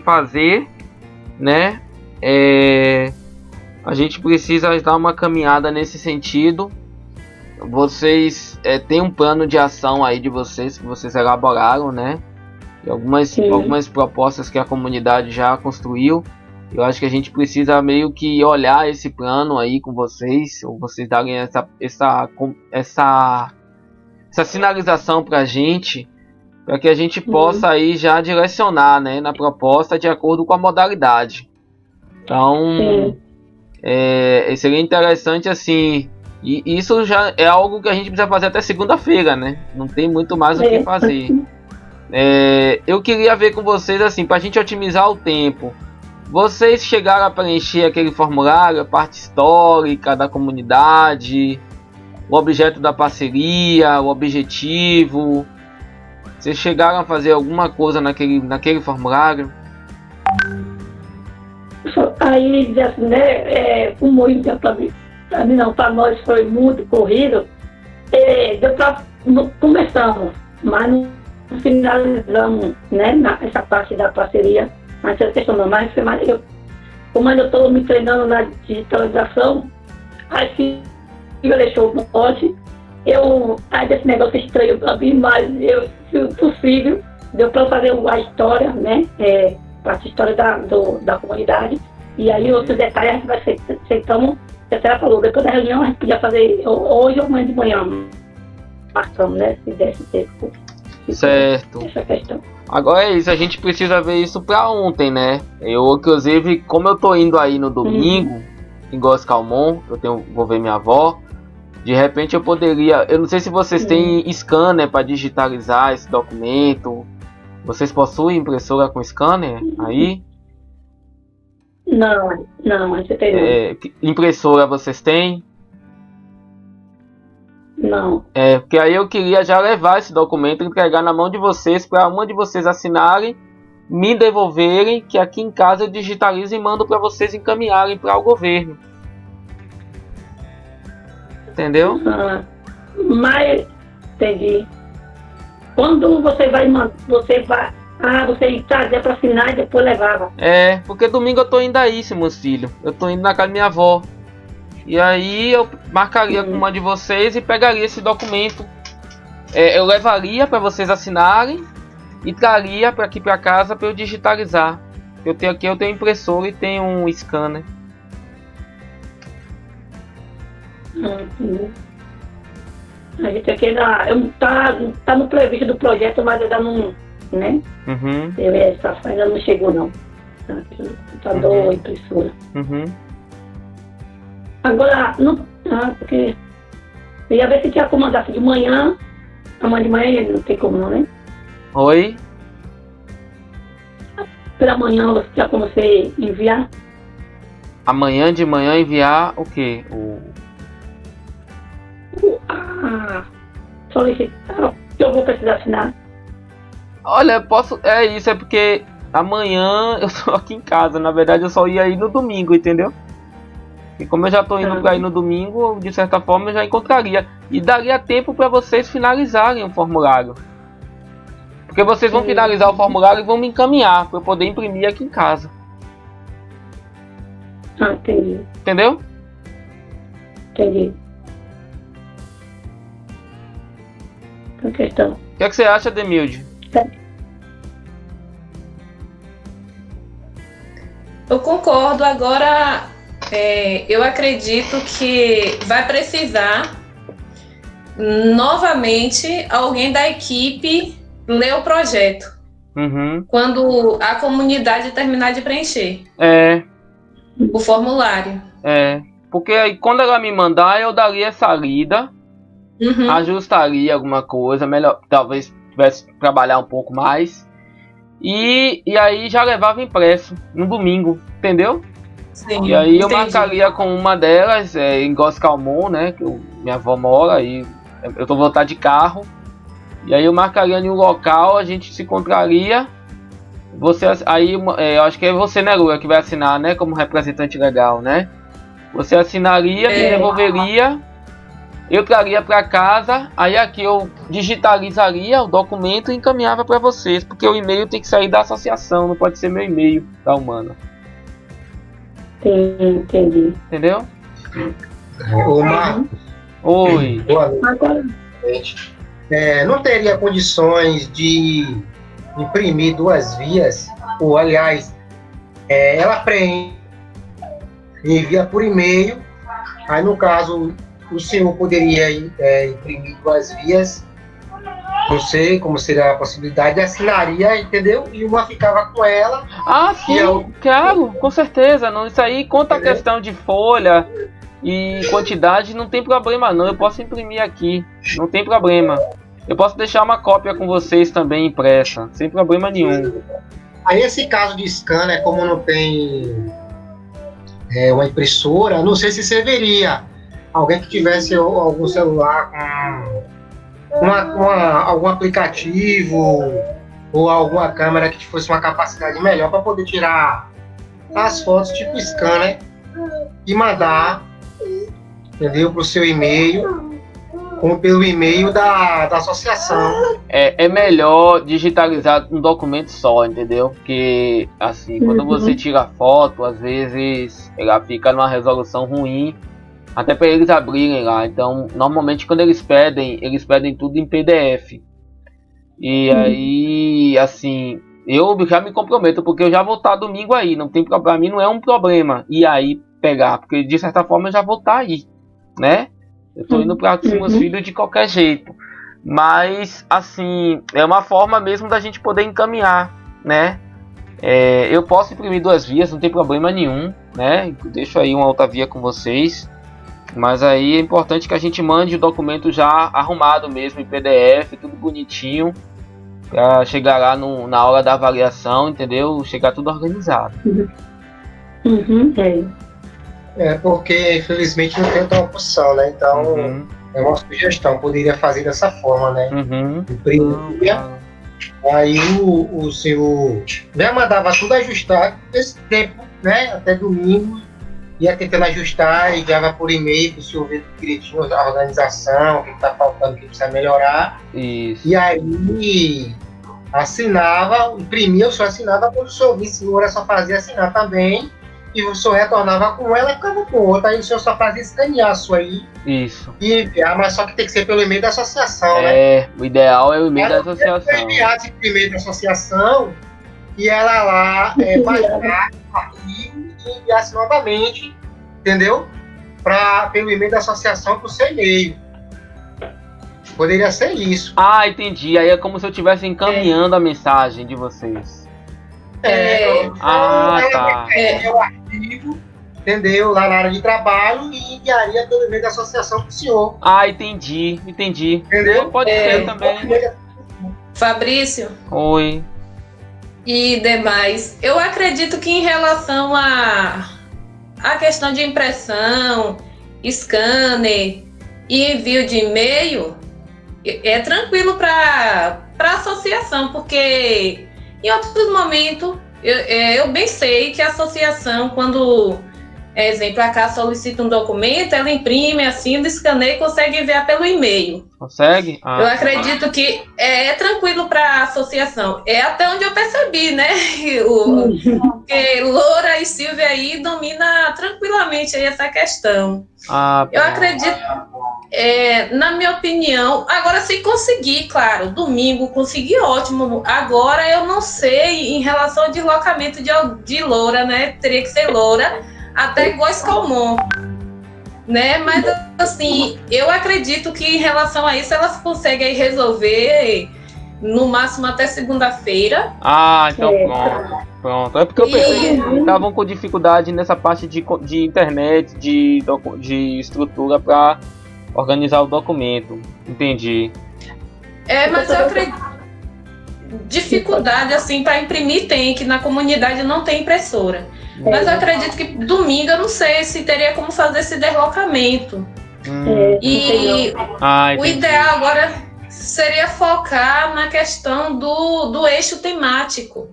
fazer, né? A gente precisa dar uma caminhada nesse sentido. vocês têm um plano de ação aí de vocês, que vocês elaboraram, né? E algumas propostas que a comunidade já construiu. Eu acho que a gente precisa meio que olhar esse plano aí com vocês, ou vocês darem essa sinalização pra gente, para que a gente possa aí já direcionar, né, na proposta de acordo com a modalidade. Então, seria interessante assim, e isso já é algo que a gente precisa fazer até segunda-feira, né? Não tem muito mais o que fazer. Eu queria ver com vocês assim, para a gente otimizar o tempo. Vocês chegaram a preencher aquele formulário, a parte histórica da comunidade, o objeto da parceria, o objetivo? Vocês chegaram a fazer alguma coisa naquele formulário? Aí, assim, né, o moído para mim não, para nós foi muito corrido. Deu para começamos, mas não finalizamos, né, essa parte da parceria. Mas essa questão não, mas como eu estou me treinando na digitalização, aí eu deixou o pote, aí desse negócio estranho para mim, mas se possível, deu para fazer a história, né, parte história da comunidade, e aí outros detalhes a gente vai sentamos, a senhora falou, depois da reunião a gente podia fazer hoje ou amanhã de manhã, marcamos, né, se desse tempo. Certo. Essa questão. Agora é isso, a gente precisa ver isso pra ontem, né? Eu, inclusive, como eu tô indo aí no domingo, em Gos Calmon, vou ver minha avó, de repente eu poderia, eu não sei se vocês têm scanner para digitalizar esse documento. Vocês possuem impressora com scanner aí? Não, a gente tem não. Impressora vocês têm? Não. Porque aí eu queria já levar esse documento e entregar na mão de vocês, para uma de vocês assinarem, me devolverem, que aqui em casa eu digitalizo e mando para vocês encaminharem para o governo. Entendeu? Mas, entendi. Quando você vai trazer para assinar e depois levava. Porque domingo eu tô indo aí, Simoncílio. Eu tô indo na casa da minha avó. E aí eu marcaria com uma de vocês e pegaria esse documento. Eu levaria para vocês assinarem e traria para aqui para casa para eu digitalizar. Eu tenho impressora e tenho um scanner. A gente aqui tá no previsto do projeto, mas ainda não, né? Essa ainda não chegou não. Computador, impressora. Agora, porque eu ia ver se tinha como mandar de manhã. Amanhã de manhã não tem como não, né? Oi? Pela manhã você tinha como você enviar? Amanhã de manhã enviar o quê? Solicitar que eu vou precisar assinar. Olha, posso. Isso é porque amanhã eu tô aqui em casa. Na verdade eu só ia ir no domingo, entendeu? E como eu já tô indo pra ir no domingo, de certa forma eu já encontraria. E daria tempo para vocês finalizarem o formulário. Porque vocês vão finalizar o formulário e vão me encaminhar para eu poder imprimir aqui em casa. Entendi. Entendeu? Entendi. A questão. O que você acha, Demilde? Eu concordo. Agora, eu acredito que vai precisar novamente alguém da equipe ler o projeto. Quando a comunidade terminar de preencher o formulário. Porque aí quando ela me mandar, eu daria essa lida, ajustaria alguma coisa, melhor, talvez tivesse que trabalhar um pouco mais. E aí já levava impresso no domingo, entendeu? Sim, e aí eu marcaria com uma delas, em Gos Calmon, né? Que minha avó mora, e eu tô voltando de carro. E aí eu marcaria em um local, a gente se encontraria. Eu acho que é você, né, Lula, que vai assinar, né? Como representante legal, né? Você assinaria, me devolveria. Eu traria para casa, aí aqui eu digitalizaria o documento e encaminhava para vocês, porque o e-mail tem que sair da associação, não pode ser meu e-mail da Humana. Sim, entendi. Entendeu? Ô Marcos, Oi. Boa noite. Não teria condições de imprimir 2 vias, ou aliás, ela preenche e envia por e-mail. Aí, no caso, o senhor poderia imprimir 2 vias, não sei como seria a possibilidade, assinaria, entendeu? E uma ficava com ela. Ah, sim, claro, com certeza. Não, isso aí, quanto a questão de folha e quantidade, não tem problema não. Eu posso imprimir aqui, não tem problema. Eu posso deixar uma cópia com vocês também impressa, sem problema nenhum. Aí, esse caso de scanner, como não tem uma impressora, não sei se serviria. Alguém que tivesse algum celular com algum aplicativo ou alguma câmera que fosse uma capacidade melhor para poder tirar as fotos tipo scanner e mandar, entendeu, para o seu e-mail, como pelo e-mail da associação. É melhor digitalizar um documento só, entendeu? Porque, assim, quando você tira a foto, às vezes ela fica numa resolução ruim, até para eles abrirem lá. Então, normalmente, quando eles pedem tudo em PDF. E aí, assim, eu já me comprometo, porque eu já vou estar domingo aí, não tem problema, para mim não é um problema ir aí pegar, porque de certa forma eu já vou estar aí, né? Eu tô indo para os meus filhos de qualquer jeito. Mas, assim, é uma forma mesmo da gente poder encaminhar, né? Eu posso imprimir 2 vias, não tem problema nenhum, né? Deixo aí uma outra via com vocês. Mas aí é importante que a gente mande o documento já arrumado mesmo, em PDF, tudo bonitinho. Pra chegar lá na hora da avaliação, entendeu? Chegar tudo organizado. Porque infelizmente não tem outra opção, né? Então é uma sugestão, poderia fazer dessa forma, né? Imprimia, aí o senhor já mandava tudo ajustar esse tempo, né? Até domingo, ia tentando ajustar e enviava por e-mail para o senhor ver direitinho a organização, o que está faltando, o que precisa melhorar. Isso. E aí assinava, imprimia, o senhor assinava, quando o senhor visse, o senhor só fazia assinar também. E o senhor retornava com ela e ficava com outra. Aí o senhor só fazia escanear isso aí. Isso. E enviar, mas só que tem que ser pelo e-mail da associação, né? O ideal é o e-mail da associação. Se enviasse pelo e-mail da associação, e ela lá baixar o arquivo e enviasse novamente, entendeu? Pelo e-mail da associação para o seu e-mail. Poderia ser isso. Ah, entendi. Aí é como se eu estivesse encaminhando a mensagem de vocês. Tá. O arquivo, entendeu? Lá na área de trabalho e enviaria pelo e-mail da associação para o senhor. Ah, entendi. Entendeu? Pode ser também. Fabrício. Oi. E demais. Eu acredito que em relação à questão de impressão, scanner e envio de e-mail, é tranquilo para a associação, porque em outros momentos, eu bem sei que a associação, quando, exemplo, a casa solicita um documento, ela imprime, assina, escaneia e consegue enviar pelo e-mail. Consegue? Eu acredito que é tranquilo para a associação. É até onde eu percebi, né? Porque Loura e Silvia aí domina tranquilamente aí essa questão. Eu acredito... na minha opinião, agora se conseguir, claro, domingo conseguir, ótimo. Agora eu não sei em relação ao deslocamento de Loura, né? Teria que ser Loura até Góis-Calmon, né? Mas assim, eu acredito que em relação a isso elas conseguem resolver no máximo até segunda-feira. Então pronto. É porque eu pensei que estavam com dificuldade nessa parte de internet, de estrutura para organizar o documento. Entendi. Mas eu acredito. Dificuldade assim para imprimir tem, que na comunidade não tem impressora. Mas eu acredito que domingo eu não sei se teria como fazer esse deslocamento. E o ideal agora seria focar na questão do eixo temático.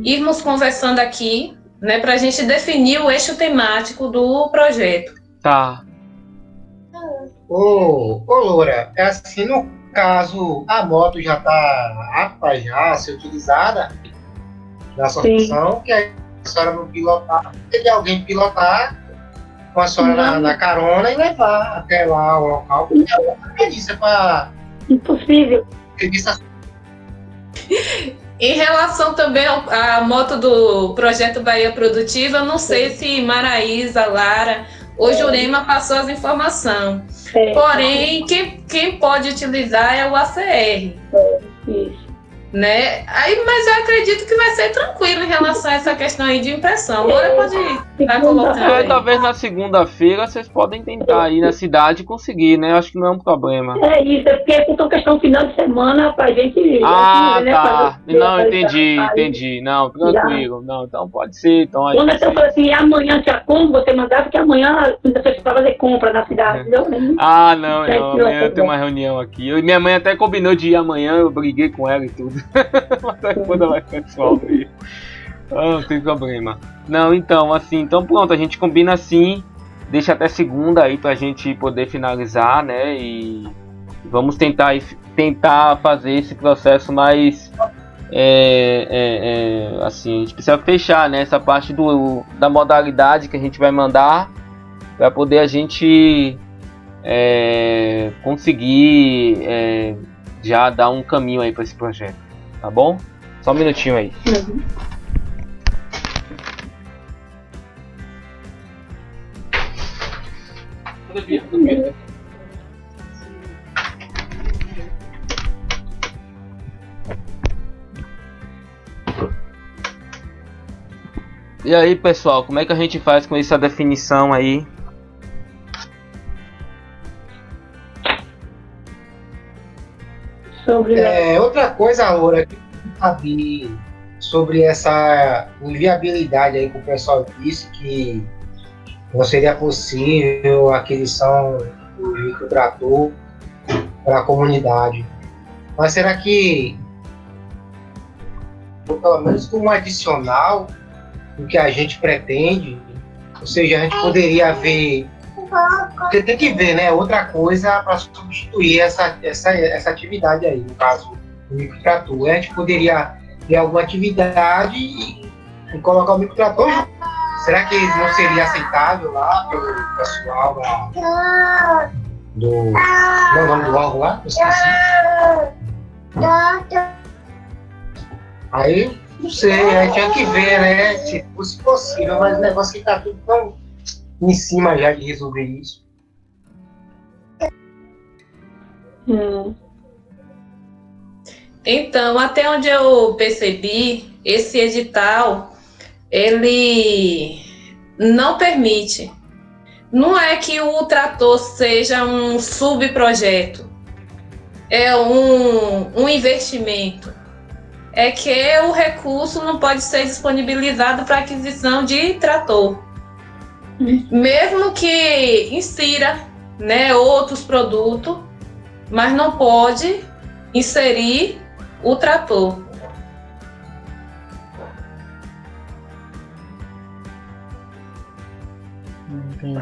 Irmos conversando aqui, né, para a gente definir o eixo temático do projeto. Tá. Ô Loura, é assim, no caso, a moto já está apta já a ser utilizada na associação, que a senhora não pilotar, se alguém pilotar, com a senhora na carona e levar até lá o local. É disso, é para... Impossível. Em relação também à moto do Projeto Bahia Produtiva, eu não sei se Maraísa, Lara ou Jurema passou as informações. Porém, quem pode utilizar é o ACR. Isso. Né? Aí, mas eu acredito que vai ser tranquilo em relação a essa questão aí de impressão. Agora pode estar colocando aí. Talvez na segunda-feira vocês podem tentar ir na cidade e conseguir, né? Acho que não é um problema. É isso, é porque é questão final de semana pra gente... Ah, né, tá. Não, entendi. entendi. Não, tranquilo. Não, então pode ser. Então, quando eu falei assim, amanhã tinha como você mandar, porque amanhã você precisa fazer compra na cidade, entendeu? Ah, não. Amanhã eu tenho uma reunião aqui. Minha mãe até combinou de ir amanhã, eu briguei com ela e tudo. Mas depois ela vai pessoal aí. Não tem problema. Não, então, assim, então pronto, a gente combina assim, deixa até segunda aí pra gente poder finalizar, né? E vamos tentar fazer esse processo mais assim, a gente precisa fechar, né, essa parte da modalidade que a gente vai mandar para poder a gente conseguir já dar um caminho aí para esse projeto, tá bom? Só um minutinho aí. E aí, pessoal, como é que a gente faz com essa definição aí? Outra coisa, Laura, que eu sabia sobre essa inviabilidade aí que o pessoal disse que não seria possível a aquisição do microtrator para a comunidade. Mas será que, pelo menos como adicional do que a gente pretende, ou seja, a gente poderia ver, porque tem que ver, né, outra coisa para substituir essa atividade aí, no caso do microtrator. A gente poderia ver alguma atividade e colocar o microtrator. Será que não seria aceitável lá pelo pessoal do... Não é o nome do órgão lá? Eu esqueci. Aí, não sei, a gente tinha que ver, né? Se fosse possível, mas o negócio que tá tudo tão em cima já de resolver isso. Então, até onde eu percebi, esse edital, ele não permite. Não é que o trator seja um subprojeto, é um investimento. É que o recurso não pode ser disponibilizado para aquisição de trator. Mesmo que insira, né, outros produtos, mas não pode inserir o trator.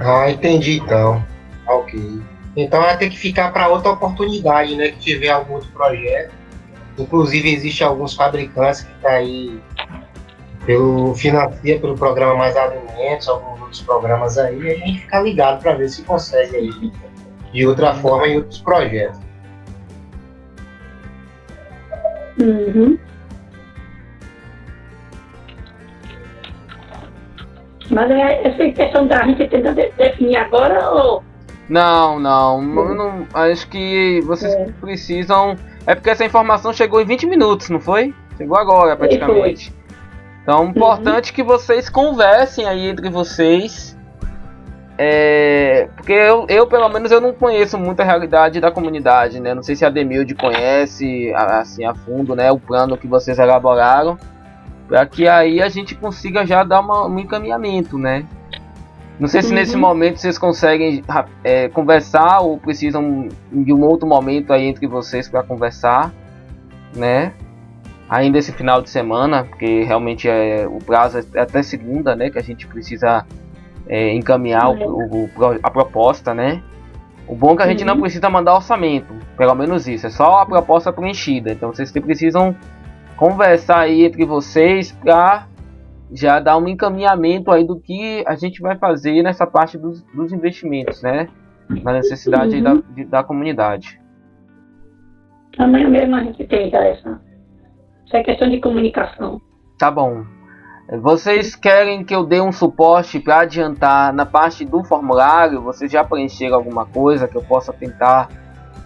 Ah, entendi então. Ok. Então vai ter que ficar para outra oportunidade, né? Que tiver algum outro projeto. Inclusive existe alguns fabricantes que tá aí financia pelo programa Mais Alimentos, alguns outros programas aí, e a gente fica ligado para ver se consegue aí de outra forma em outros projetos. Mas essa questão da gente tentar definir agora ou... Não, acho que vocês precisam... É porque essa informação chegou em 20 minutos, não foi? Chegou agora, praticamente. Então, importante que vocês conversem aí entre vocês. Porque eu, pelo menos, eu não conheço muito a realidade da comunidade, né? Não sei se a Demilde conhece, assim, a fundo, né? O plano que vocês elaboraram. Para que aí a gente consiga já dar um encaminhamento, né? Não sei se nesse momento vocês conseguem conversar ou precisam de um outro momento aí entre vocês para conversar, né? Ainda esse final de semana, porque realmente o prazo é até segunda, né? Que a gente precisa encaminhar a proposta, né? O bom é que a gente não precisa mandar orçamento, pelo menos isso, é só a proposta preenchida. Então vocês precisam conversar aí entre vocês para já dá um encaminhamento aí do que a gente vai fazer nessa parte dos investimentos, né? Na necessidade aí da comunidade. Amanhã mesmo a gente tem já essa é questão de comunicação. Tá bom. Vocês querem que eu dê um suporte para adiantar na parte do formulário? Vocês já preencheram alguma coisa que eu possa tentar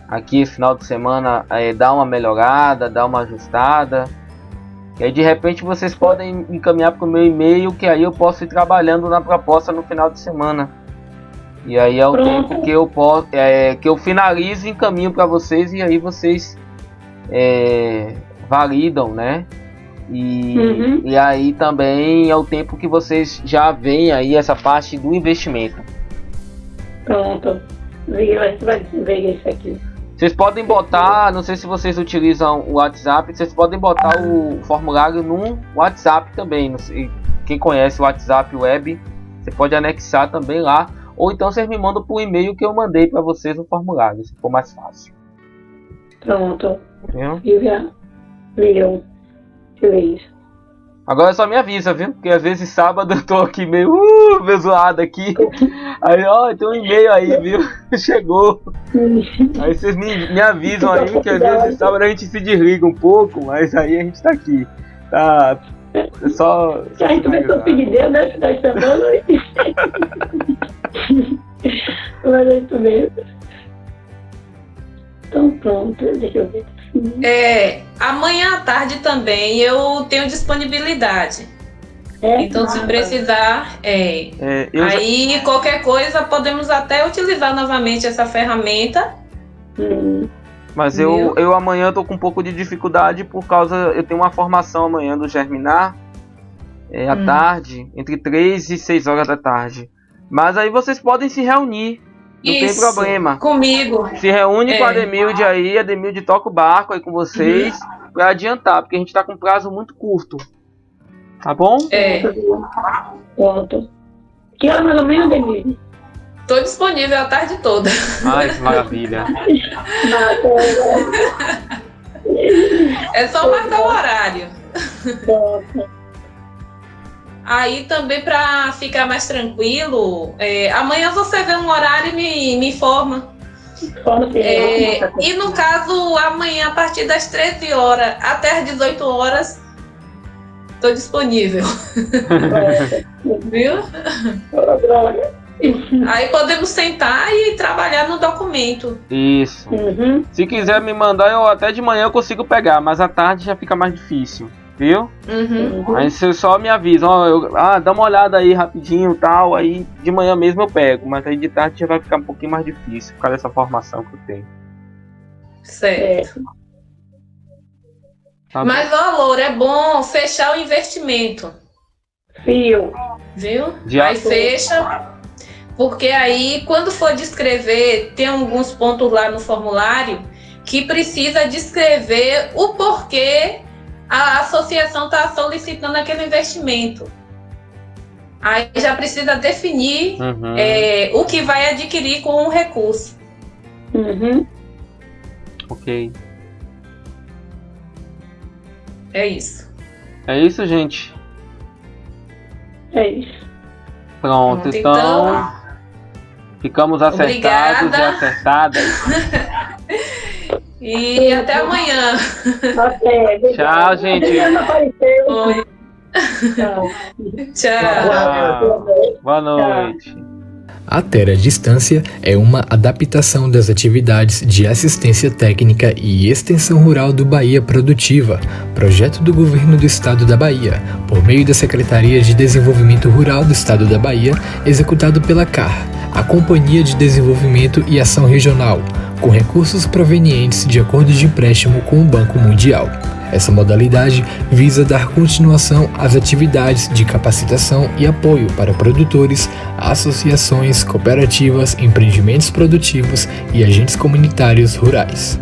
aqui esse final de semana dar uma melhorada, dar uma ajustada? E aí de repente vocês podem encaminhar para o meu e-mail, que aí eu posso ir trabalhando na proposta no final de semana. E aí é o tempo que eu posso, que eu finalizo e encaminho para vocês, e aí vocês validam, né? E aí também é o tempo que vocês já veem aí essa parte do investimento. Pronto. A gente vai ver isso aqui. Vocês podem botar, não sei se vocês utilizam o WhatsApp, vocês podem botar o formulário no WhatsApp também. Não sei, quem conhece o WhatsApp Web, você pode anexar também lá. Ou então vocês me mandam por e-mail que eu mandei para vocês o formulário, se for mais fácil. Pronto. Viu? Viu? Isso. Agora só me avisa, viu? Porque às vezes sábado eu tô aqui meio zoado aqui. Aí, tem um e-mail aí, viu? Chegou. Aí vocês me avisam aí, que às vezes sábado a gente se desliga um pouco, mas aí a gente tá aqui. Tá. É só. A gente começou a pedir Deus, né? Da semana. Mas é isso mesmo. Então pronto, deixa eu ver. Amanhã à tarde também eu tenho disponibilidade. Então se precisar, aí qualquer coisa podemos até utilizar novamente essa ferramenta. Mas eu amanhã tô com um pouco de dificuldade por causa, eu tenho uma formação amanhã do Germinar à tarde, entre 3 e 6 horas da tarde. Mas aí vocês podem se reunir. Não tem problema. Comigo. Se reúne com a Ademilde aí, a Ademilde toca o barco aí com vocês pra adiantar, porque a gente tá com um prazo muito curto. Tá bom? Pronto. Que hora mais ou menos, Ademilde? Tô disponível a tarde toda. Ai, que maravilha. É só marcar o horário. Pronto. Aí também para ficar mais tranquilo, amanhã você vê um horário e me informa. E no caso, amanhã a partir das 13 horas até as 18 horas, estou disponível. Viu? Aí podemos sentar e trabalhar no documento. Isso. Se quiser me mandar, eu até de manhã eu consigo pegar, mas à tarde já fica mais difícil. Viu? Aí você só me avisa, dá uma olhada aí rapidinho e tal, aí de manhã mesmo eu pego, mas aí de tarde já vai ficar um pouquinho mais difícil por causa dessa formação que eu tenho. Certo. Tá mas, Loura, é bom fechar o investimento. Viu? Aí fecha, porque aí quando for descrever, tem alguns pontos lá no formulário que precisa descrever o porquê a associação está solicitando aquele investimento. Aí já precisa definir o que vai adquirir com o recurso. Ok. É isso. É isso, gente. É isso. Pronto, então ficamos acertados obrigada. e acertadas. E até amanhã. Tchau, gente. Oi. Tchau. Boa noite. A Terra Distância é uma adaptação das atividades de assistência técnica e extensão rural do Bahia Produtiva, projeto do Governo do Estado da Bahia, por meio da Secretaria de Desenvolvimento Rural do Estado da Bahia, executado pela CAR, a Companhia de Desenvolvimento e Ação Regional, com recursos provenientes de acordos de empréstimo com o Banco Mundial. Essa modalidade visa dar continuação às atividades de capacitação e apoio para produtores, associações, cooperativas, empreendimentos produtivos e agentes comunitários rurais.